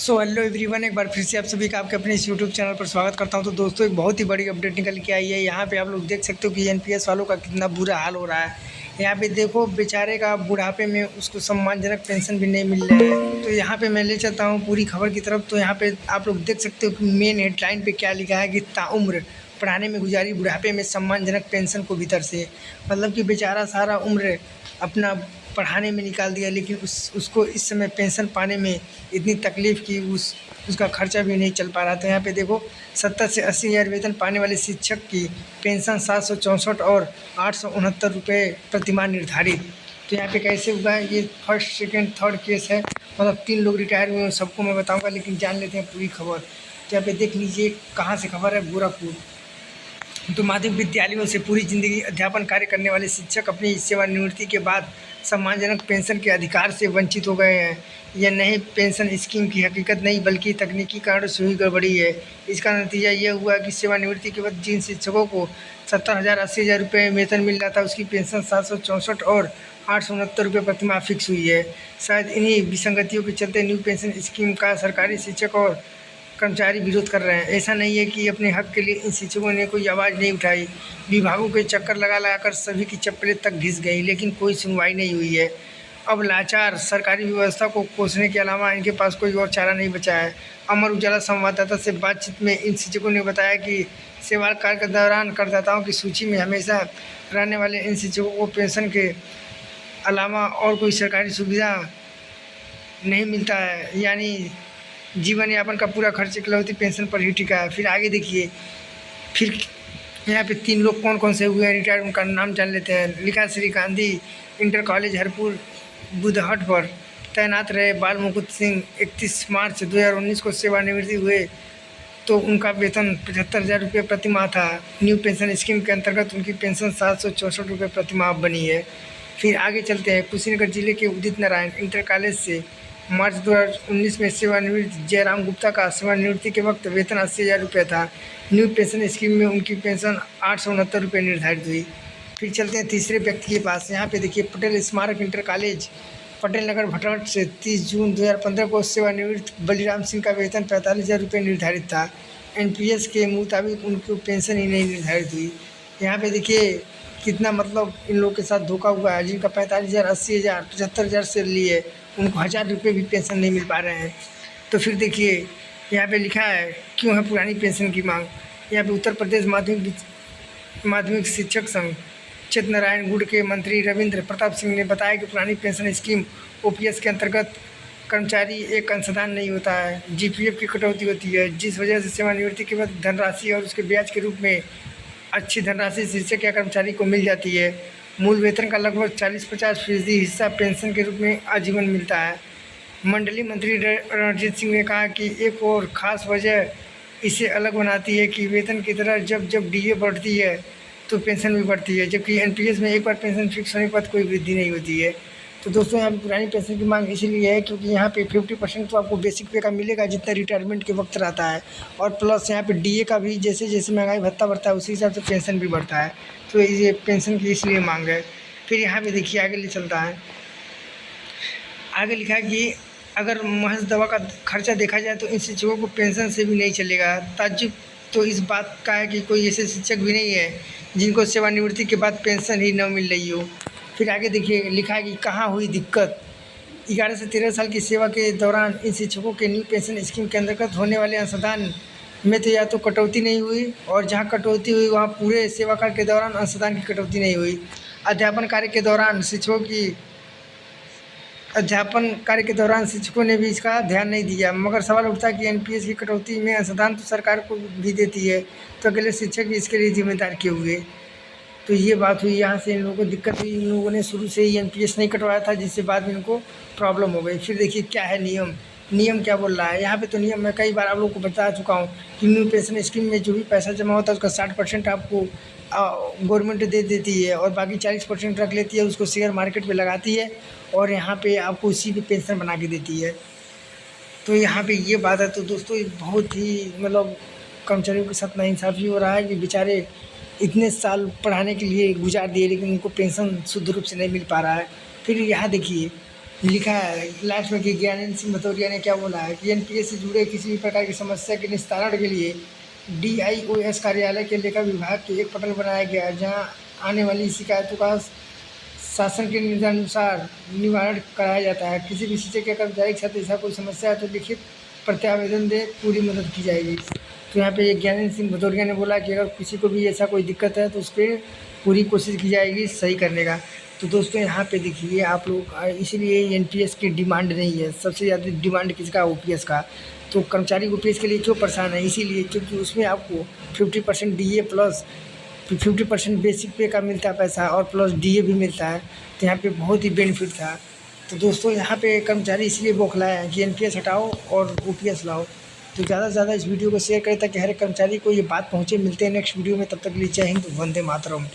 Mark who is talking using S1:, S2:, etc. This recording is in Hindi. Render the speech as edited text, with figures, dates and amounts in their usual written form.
S1: हेलो एवरीवन, एक बार फिर से आप सभी का आपके अपने इस यूट्यूब चैनल पर स्वागत करता हूं। तो दोस्तों, एक बहुत ही बड़ी अपडेट निकल के आई है। यहाँ पे आप लोग देख सकते हो कि एनपीएस वालों का कितना बुरा हाल हो रहा है। यहाँ पे देखो, बेचारे का बुढ़ापे में उसको सम्मानजनक पेंशन भी नहीं मिल रहा है। तो यहाँ पे मैं ले चलता हूँ पूरी खबर की तरफ। तो यहाँ पे आप लोग देख सकते हो कि मेन हेडलाइन पे क्या लिखा है कि ताउम्र पढ़ाने में गुजारी, बुढ़ापे में सम्मानजनक पेंशन को भीतर से। मतलब कि बेचारा सारा उम्र अपना पढ़ाने में निकाल दिया, लेकिन उसको इस समय पेंशन पाने में इतनी तकलीफ़ कि उसका खर्चा भी नहीं चल पा रहा था। यहाँ पे देखो, 70 से 80 हज़ार वेतन पाने वाले शिक्षक की पेंशन 764 और 869 रुपये प्रतिमाह निर्धारित। तो यहाँ पे कैसे हुआ है, ये फर्स्ट सेकंड थर्ड केस है। मतलब 3 लोग रिटायर हुए हैं, सबको मैं बताऊँगा, लेकिन जान लेते हैं पूरी खबर। तो यहाँ पे देख लीजिए कहाँ से खबर है, गोरखपुर। तो माध्यमिक विद्यालयों से पूरी जिंदगी अध्यापन कार्य करने वाले शिक्षक अपनी सेवानिवृत्ति के बाद सम्मानजनक पेंशन के अधिकार से वंचित हो गए हैं। यह नई पेंशन स्कीम की हकीकत नहीं, बल्कि तकनीकी कारण से हुई गड़बड़ी है। इसका नतीजा यह हुआ कि सेवानिवृत्ति के बाद जिन शिक्षकों को 70,000 80,000 रुपये वेतन मिल रहा था, उसकी पेंशन 764 और 869 रुपये प्रतिमाह फिक्स हुई है। शायद इन्हीं विसंगतियों के चलते न्यू पेंशन स्कीम का सरकारी शिक्षक और कर्मचारी विरोध कर रहे हैं। ऐसा नहीं है कि अपने हक के लिए इन शिक्षकों ने कोई आवाज़ नहीं उठाई। विभागों के चक्कर लगा कर सभी की चप्पलें तक घिस गई, लेकिन कोई सुनवाई नहीं हुई है। अब लाचार सरकारी व्यवस्था को कोसने के अलावा इनके पास कोई और चारा नहीं बचा है। अमर उजाला संवाददाता से बातचीत में इन शिक्षकों ने बताया कि सेवा काल के दौरान करदाताओं की सूची में हमेशा रहने वाले इन शिक्षकों को पेंशन के अलावा और कोई सरकारी सुविधा नहीं मिलता है, यानी जीवन यापन का पूरा खर्च इकलौती पेंशन पर ही टिका है। फिर आगे देखिए, फिर यहाँ पे 3 लोग कौन कौन से हुए हैं रिटायर, उनका नाम जान लेते हैं। लिखा, श्री गांधी इंटर कॉलेज हरपुर बुधहट पर तैनात रहे बाल मुकुंद सिंह 31 मार्च 2019 को सेवानिवृत्ति हुए, तो उनका वेतन 75,000 रुपये प्रतिमाह था। न्यू पेंशन स्कीम के अंतर्गत उनकी पेंशन 764 रुपये प्रतिमाह बनी है। फिर आगे चलते हैं, कुशीनगर जिले के उदित नारायण इंटर कॉलेज से मार्च 2019 में सेवानिवृत्त जयराम गुप्ता का सेवानिवृत्ति के वक्त वेतन 80,000 रुपये था। न्यू पेंशन स्कीम में उनकी पेंशन 869 रुपये निर्धारित हुई। फिर चलते हैं तीसरे व्यक्ति के पास। यहाँ पे देखिए, पटेल स्मारक इंटर कॉलेज पटेल नगर भटभट से 30 जून 2015 को सेवानिवृत्त बलिराम सिंह का वेतन 45,000 रुपये निर्धारित था। एनपीएस के मुताबिक उनको पेंशन ही नहीं निर्धारित हुई। यहाँ पे देखिए कितना मतलब इन लोगों के साथ धोखा हुआ है। जिनका 45,000 80,000 75,000 से लिए, उनको 1,000 रुपये भी पेंशन नहीं मिल पा रहे हैं। तो फिर देखिए यहाँ पे लिखा है, क्यों है पुरानी पेंशन की मांग। यहाँ पे उत्तर प्रदेश माध्यमिक शिक्षक संघ चित नारायण गुड़ के मंत्री रविंद्र प्रताप सिंह ने बताया कि पुरानी पेंशन स्कीम ओपीएस के अंतर्गत कर्मचारी एक अंशदान नहीं होता है, जीपीएफ की कटौती होती है, जिस वजह से सेवानिवृत्ति के बाद धनराशि और उसके ब्याज के रूप में अच्छी धनराशि शिक्षक या कर्मचारी को मिल जाती है। मूल वेतन का लगभग 40-50% हिस्सा पेंशन के रूप में आजीवन मिलता है। मंडलीय मंत्री रणजीत सिंह ने कहा कि एक और ख़ास वजह इसे अलग बनाती है कि वेतन की तरह जब जब डीए बढ़ती है तो पेंशन भी बढ़ती है, जबकि एनपीएस में एक बार पेंशन फिक्स होने के बाद कोई वृद्धि नहीं होती है। तो दोस्तों, यहाँ पे पुरानी पेंशन की मांग इसीलिए है क्योंकि यहाँ पे 50% तो आपको बेसिक पे का मिलेगा जितना रिटायरमेंट के वक्त रहता है, और प्लस यहाँ पे डीए का भी जैसे जैसे महंगाई भत्ता बढ़ता है उसी हिसाब से पेंशन भी बढ़ता है। तो ये पेंशन की इसलिए मांग है। फिर यहाँ पे देखिए आगे ले चलता है, आगे लिखा है कि अगर महज दवा का खर्चा देखा जाए तो इन शिक्षकों को पेंशन से भी नहीं चलेगा। ताज्जुब तो इस बात का है कि कोई ऐसे शिक्षक भी नहीं है जिनको सेवानिवृत्ति के बाद पेंशन ही न मिल रही हो। फिर आगे देखिए लिखा है कि कहाँ हुई दिक्कत। 11 से 13 साल की सेवा के दौरान इन शिक्षकों के न्यू पेंशन स्कीम के अंतर्गत होने वाले अंशदान में तो या तो कटौती नहीं हुई, और जहाँ कटौती हुई वहाँ पूरे सेवा काल के दौरान अंशदान की कटौती नहीं हुई। अध्यापन कार्य के दौरान शिक्षकों ने भी इसका ध्यान नहीं दिया। मगर सवाल उठता है कि एनपीएस की कटौती में अंशदान तो सरकार को भी देती है, तो अकेले शिक्षक भी इसके लिए जिम्मेदार क्यों हुए। तो ये बात हुई, यहाँ से इन लोगों को दिक्कत हुई। इन लोगों ने शुरू से ही एनपीएस नहीं कटवाया था, जिससे बाद में इनको प्रॉब्लम हो गई। फिर देखिए क्या है नियम क्या बोल रहा है। यहाँ पे तो नियम मैं कई बार आप लोगों को बता चुका हूँ कि न्यू पेंशन स्कीम में जो भी पैसा जमा होता है उसका 60% आपको गवर्नमेंट दे देती है, और बाकी 40% रख लेती है, उसको शेयर मार्केट में लगाती है, और यहाँ पे आपको उसी पे पेंशन बना के देती है। तो यहाँ पे ये बात है। तो दोस्तों, ये बहुत ही मतलब कर्मचारियों के साथ नाइंसाफ़ी हो रहा है कि बेचारे इतने साल पढ़ाने के लिए गुजार दिए, लेकिन उनको पेंशन शुद्ध रूप से नहीं मिल पा रहा है। फिर यहाँ देखिए लिखा है लास्ट में कि ज्ञानेंद्र सिंह भदौरिया ने क्या बोला है कि एनपीएस से जुड़े किसी भी प्रकार की समस्या के निस्तारण के लिए डीआईओएस कार्यालय के लेखा विभाग के एक पटल बनाया गया है, जहां आने वाली शिकायतों का शासन के निर्देशानुसार निवारण कराया जाता है। किसी भी शिक्षक या कर्मचारी के साथ ऐसा कोई समस्या है तो लिखित प्रत्यावेदन दे, पूरी मदद की जाएगी। तो यहाँ पे ज्ञानेंद्र सिंह भदौरिया ने बोला कि अगर किसी को भी ऐसा कोई दिक्कत है तो उस पर पूरी कोशिश की जाएगी सही करने का। तो दोस्तों यहाँ पे देखिए आप लोग, इसीलिए एनपीएस की डिमांड नहीं है। सबसे ज़्यादा डिमांड किसका? ओपीएस का। तो कर्मचारी ओपीएस के लिए क्यों परेशान है? इसीलिए क्योंकि उसमें आपको 50% डीए प्लस 50% बेसिक पे का मिलता है पैसा और प्लस डीए भी मिलता है। तो यहाँ पे बहुत ही बेनिफिट था। तो दोस्तों यहाँ पे कर्मचारी इसलिए बौखलाए हैं कि एनपीएस हटाओ और ओपीएस लाओ। तो ज़्यादा से ज़्यादा इस वीडियो को शेयर करें ताकि हर एक कर्मचारी को ये बात पहुँचे। मिलते हैं नेक्स्ट वीडियो में, तब तक के लिए जय हिंद, वंदे मातरम।